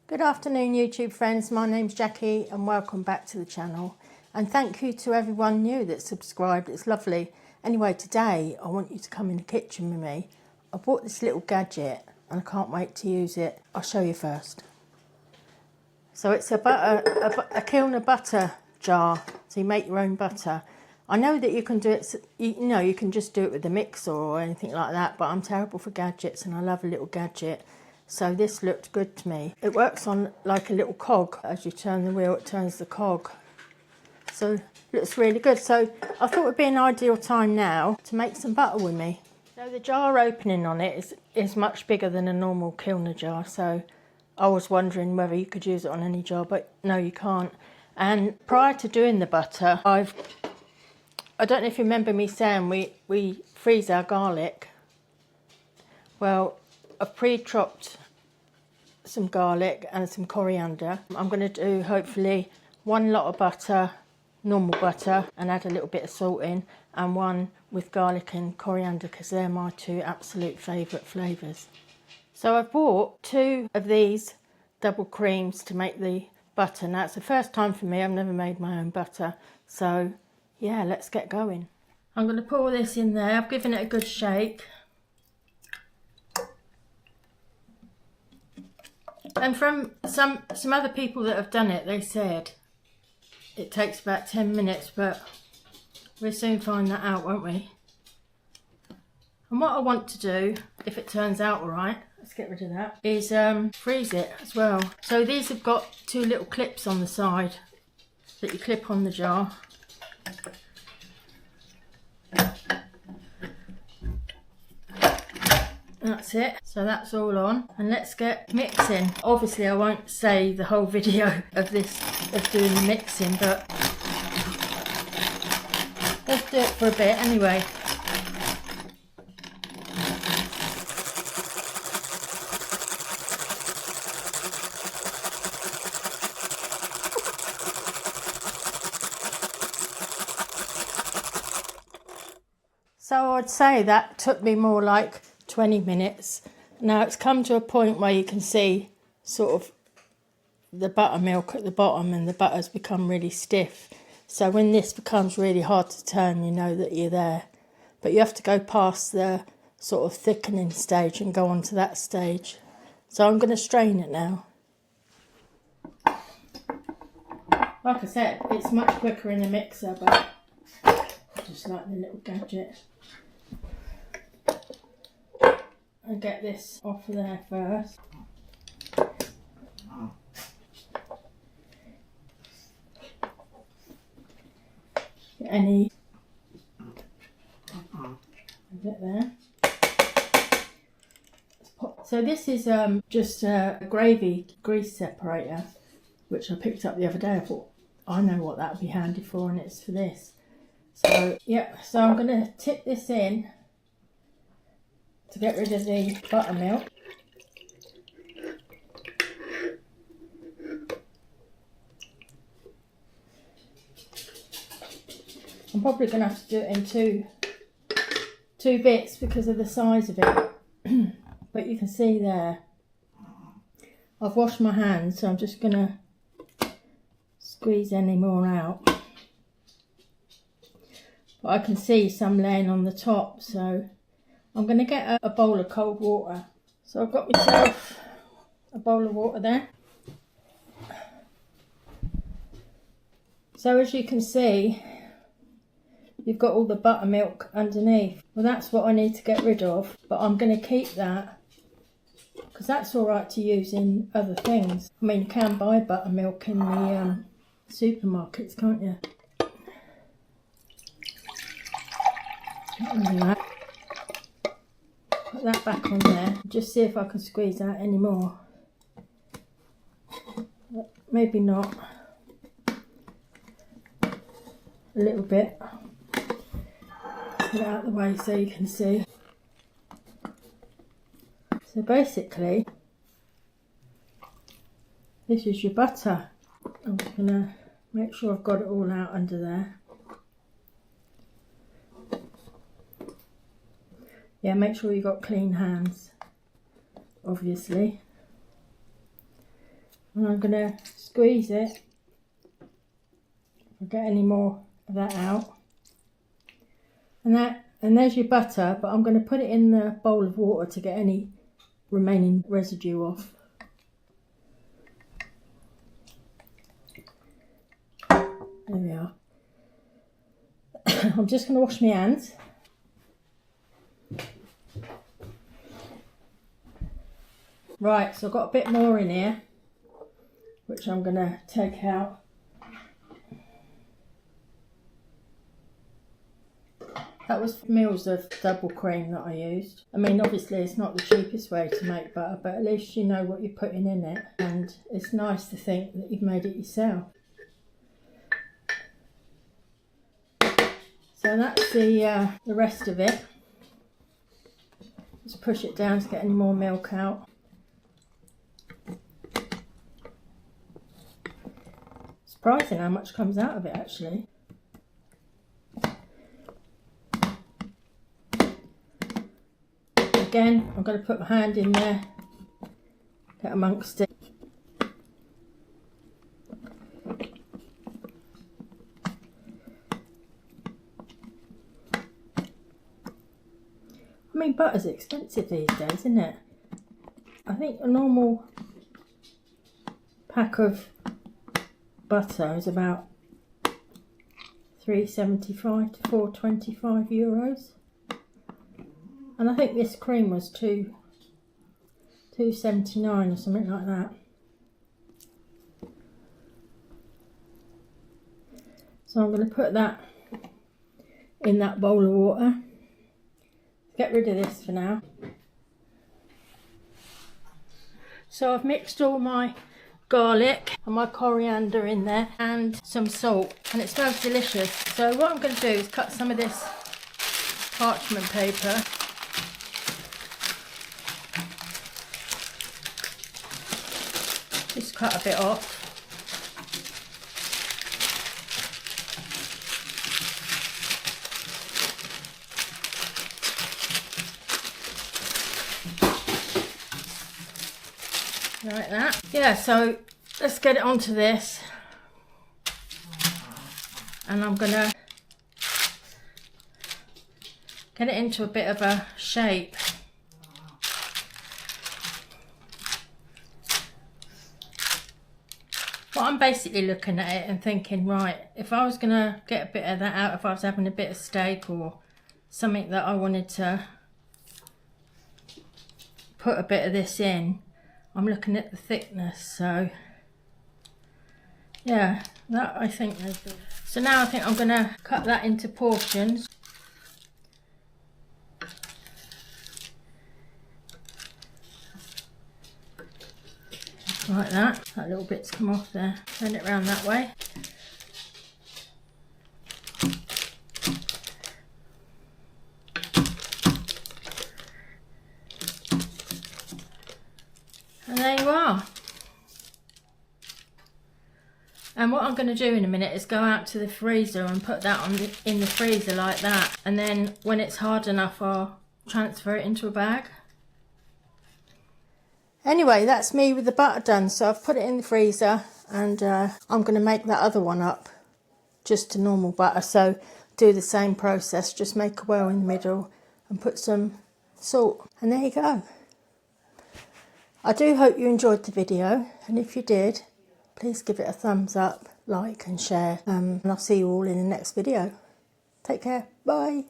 Good afternoon YouTube friends, my name's Jackie and welcome back to the channel, and thank you to everyone new that's subscribed. It's lovely. Anyway, today I want you to come in the kitchen with me. I bought this little gadget and I can't wait to use it. I'll show you first. So it's a kiln of butter jar, so you make your own butter. I know that you can do it, you can just do it with a mixer or anything like that, but I'm terrible for gadgets and I love a little gadget. So this looked good to me. It works on like a little cog. As you turn the wheel, it turns the cog. So it looks really good. So I thought it would be an ideal time now to make some butter with me. So the jar opening on it is much bigger than a normal kilner jar. So I was wondering whether you could use it on any jar, but no, you can't. And prior to doing the butter, I don't know if you remember me saying we freeze our garlic. Well, I've pre-chopped some garlic and some coriander. I'm going to do hopefully one lot of butter, normal butter, and add a little bit of salt in, and one with garlic and coriander because they're my two absolute favourite flavours. So I've bought 2 of these double creams to make the butter. Now it's the first time for me, I've never made my own butter. So yeah, let's get going. I'm going to pour this in there. I've given it a good shake. And from some other people that have done it, they said it takes about 10 minutes, but we'll soon find that out, won't we? And what I want to do, if it turns out all right, let's get rid of that, is freeze it as well. So these have got 2 little clips on the side that you clip on the jar. That's it. So that's all on, and let's get mixing. Obviously I won't say the whole video of doing the mixing, but let's do it for a bit anyway. So I'd say that took me more like 20 minutes. Now it's come to a point where you can see sort of the buttermilk at the bottom and the butter's become really stiff. So when this becomes really hard to turn, you know that you're there. But you have to go past the sort of thickening stage and go on to that stage. So I'm going to strain it now. Like I said, it's much quicker in the mixer, but just like the little gadget. I'll get this off of there first. Get any a bit there. So this is just a gravy grease separator, which I picked up the other day. I thought, I know what that would be handy for, and it's for this. So yeah, so I'm going to tip this in to get rid of the buttermilk. I'm probably going to have to do it in two bits because of the size of it. But you can see there, I've washed my hands, so I'm just going to squeeze any more out. But I can see some laying on the top, so I'm going to get a bowl of cold water. So I've got myself a bowl of water there. So as you can see, you've got all the buttermilk underneath. Well, that's what I need to get rid of, but I'm going to keep that because that's all right to use in other things. I mean, you can buy buttermilk in the supermarkets, can't you? Put that back on there. Just see if I can squeeze out any more. Maybe not. A little bit. Put it out of the way so you can see. So basically, this is your butter. I'm just going to make sure I've got it all out under there. Yeah, make sure you've got clean hands, obviously. And I'm going to squeeze it. If I get any more of that out. And there's your butter, but I'm going to put it in the bowl of water to get any remaining residue off. There we are. I'm just going to wash my hands. Right, so I've got a bit more in here, which I'm going to take out. That was mils of double cream that I used. I mean, obviously it's not the cheapest way to make butter, but at least you know what you're putting in it. And it's nice to think that you've made it yourself. So that's the rest of it. Just push it down to get any more milk out. Surprising how much comes out of it actually. Again, I'm going to put my hand in there, get amongst it. I mean, butter's expensive these days, isn't it? I think a normal pack of butter is about €3.75 to €4.25. And I think this cream was $2.79 or something like that. So I'm going to put that in that bowl of water. Get rid of this for now. So I've mixed all my garlic and my coriander in there and some salt, and it smells delicious. So what I'm going to do is cut some of this parchment paper. Just cut a bit off. Like that. Yeah, so let's get it onto this. And I'm gonna get it into a bit of a shape. Well, I'm basically looking at it and thinking, right, if I was gonna get a bit of that out, if I was having a bit of steak or something that I wanted to put a bit of this in, I'm looking at the thickness, so yeah, that I think is good. So now I think I'm going to cut that into portions. Like that. That little bit's come off there. Turn it around that way. And there you are. And what I'm going to do in a minute is go out to the freezer and put that in the freezer like that. And then when it's hard enough, I'll transfer it into a bag. Anyway, that's me with the butter done. So I've put it in the freezer, and I'm going to make that other one up just to normal butter. So do the same process, just make a well in the middle and put some salt. And there you go. I do hope you enjoyed the video, and if you did, please give it a thumbs up, like and share, and I'll see you all in the next video. Take care, bye.